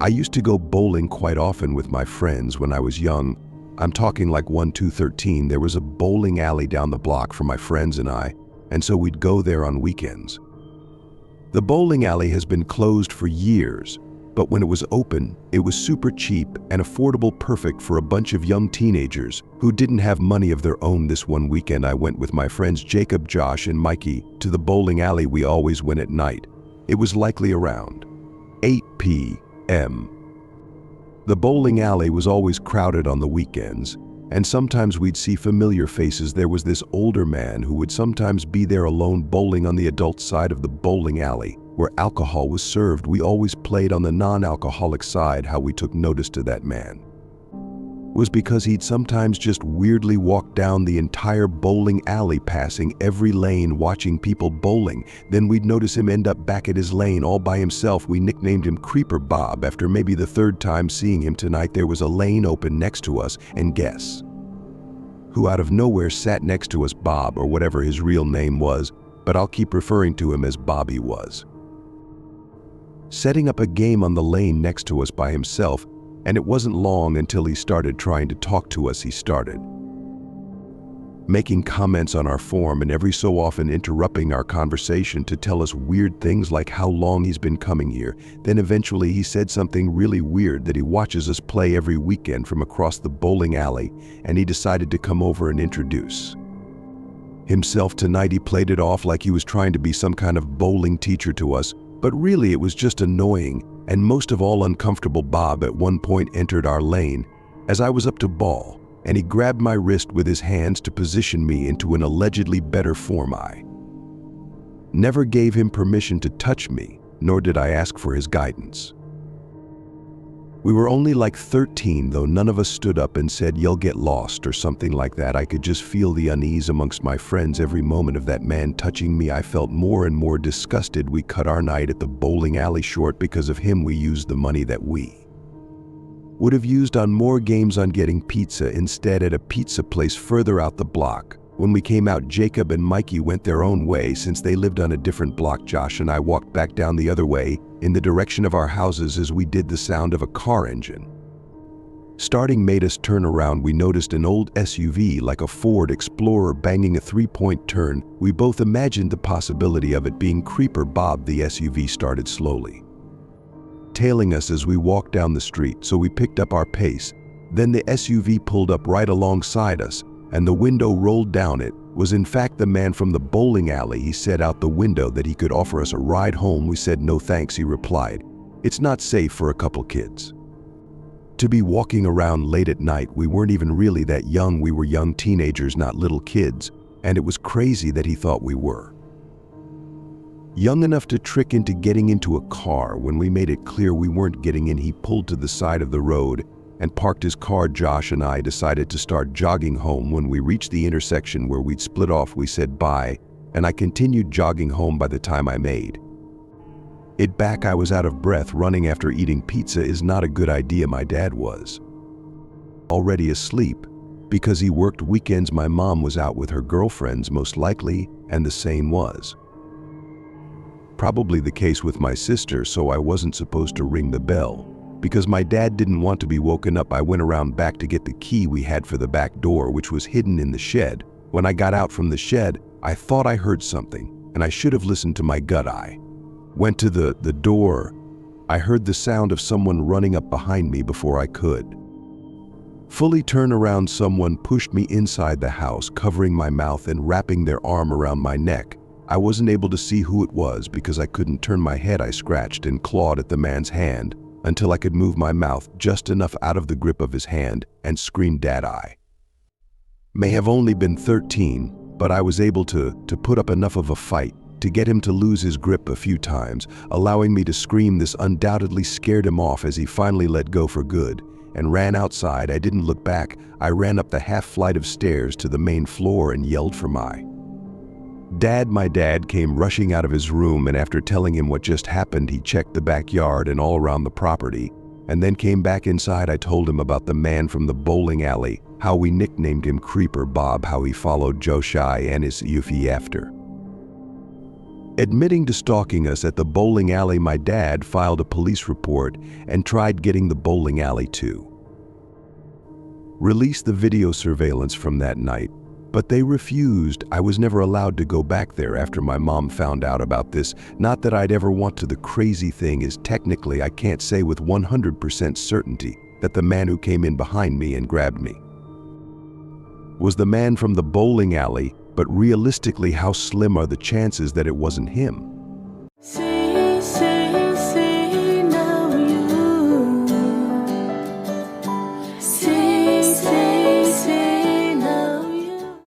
I used to go bowling quite often with my friends when I was young. I'm talking like 13. There was a bowling alley down the block for my friends and so we'd go there on weekends. The bowling alley has been closed for years, but when it was open, it was super cheap and affordable, perfect for a bunch of young teenagers who didn't have money of their own. This one weekend I went with my friends Jacob, Josh, and Mikey to the bowling alley. We always went at night. It was likely around 8 p.m. The bowling alley was always crowded on the weekends, and sometimes we'd see familiar faces. There was this older man who would sometimes be there alone bowling on the adult side of the bowling alley, where alcohol was served. We always played on the non-alcoholic side. How we took notice to that man was because he'd sometimes just weirdly walk down the entire bowling alley, passing every lane, watching people bowling. Then we'd notice him end up back at his lane all by himself. We nicknamed him Creeper Bob. After maybe the third time seeing him tonight, there was a lane open next to us, and guess who out of nowhere sat next to us? Bob, or whatever his real name was, but I'll keep referring to him as Bobby, was setting up a game on the lane next to us by himself. And it wasn't long until he started trying to talk to us. He started making comments on our form and every so often interrupting our conversation to tell us weird things like how long he's been coming here. Then eventually he said something really weird, that he watches us play every weekend from across the bowling alley, and he decided to come over and introduce himself tonight. He played it off like he was trying to be some kind of bowling teacher to us, but really it was just annoying and most of all uncomfortable. Bob at one point entered our lane as I was up to ball, and he grabbed my wrist with his hands to position me into an allegedly better form. I never gave him permission to touch me, nor did I ask for his guidance. We were only like 13, though. None of us stood up and said, "You'll get lost," or something like that. I could just feel the unease amongst my friends every moment of that man touching me. I felt more and more disgusted. We cut our night at the bowling alley short because of him. We used the money that we would have used on more games on getting pizza instead at a pizza place further out the block. When we came out, Jacob and Mikey went their own way since they lived on a different block. Josh and I walked back down the other way in the direction of our houses. As we did, the sound of a car engine starting made us turn around. We noticed an old SUV like a Ford Explorer banging a three-point turn. We both imagined the possibility of it being Creeper Bob. The SUV started slowly tailing us as we walked down the street, so we picked up our pace. Then the SUV pulled up right alongside us, and the window rolled down. It was in fact the man from the bowling alley. He said out the window that he could offer us a ride home. We said no thanks. He replied, "It's not safe for a couple kids to be walking around late at night." We weren't even really that young. We were young teenagers, not little kids, and it was crazy that he thought we were young enough to trick into getting into a car. When we made it clear we weren't getting in, he pulled to the side of the road and parked his car. Josh and I decided to start jogging home. When we reached the intersection where we'd split off, we said bye, and I continued jogging home. By the time I made it back, I was out of breath. Running after eating pizza is not a good idea. My dad was already asleep because he worked weekends. My mom was out with her girlfriends, most likely, and the same was probably the case with my sister, so I wasn't supposed to ring the bell because my dad didn't want to be woken up. I went around back to get the key we had for the back door, which was hidden in the shed. When I got out from the shed, I thought I heard something, and I should have listened to my gut. I went to the door. I heard the sound of someone running up behind me. Before I could fully turn around, someone pushed me inside the house, covering my mouth and wrapping their arm around my neck. I wasn't able to see who it was because I couldn't turn my head. I scratched and clawed at the man's hand until I could move my mouth just enough out of the grip of his hand and screamed, "Dad!" I may have only been 13, but I was able to put up enough of a fight to get him to lose his grip a few times, allowing me to scream. This undoubtedly scared him off as he finally let go for good and ran outside. I didn't look back. I ran up the half flight of stairs to the main floor and yelled for my dad. My dad came rushing out of his room, and after telling him what just happened, he checked the backyard and all around the property, and then came back inside. I told him about the man from the bowling alley, how we nicknamed him Creeper Bob, how he followed Joshai and his Yuffie after Admitting to stalking us at the bowling alley, my dad filed a police report and tried getting the bowling alley to release the video surveillance from that night, but they refused. I was never allowed to go back there after my mom found out about this. Not that I'd ever want to. The crazy thing is, technically I can't say with 100% certainty that the man who came in behind me and grabbed me was the man from the bowling alley, but realistically, how slim are the chances that it wasn't him?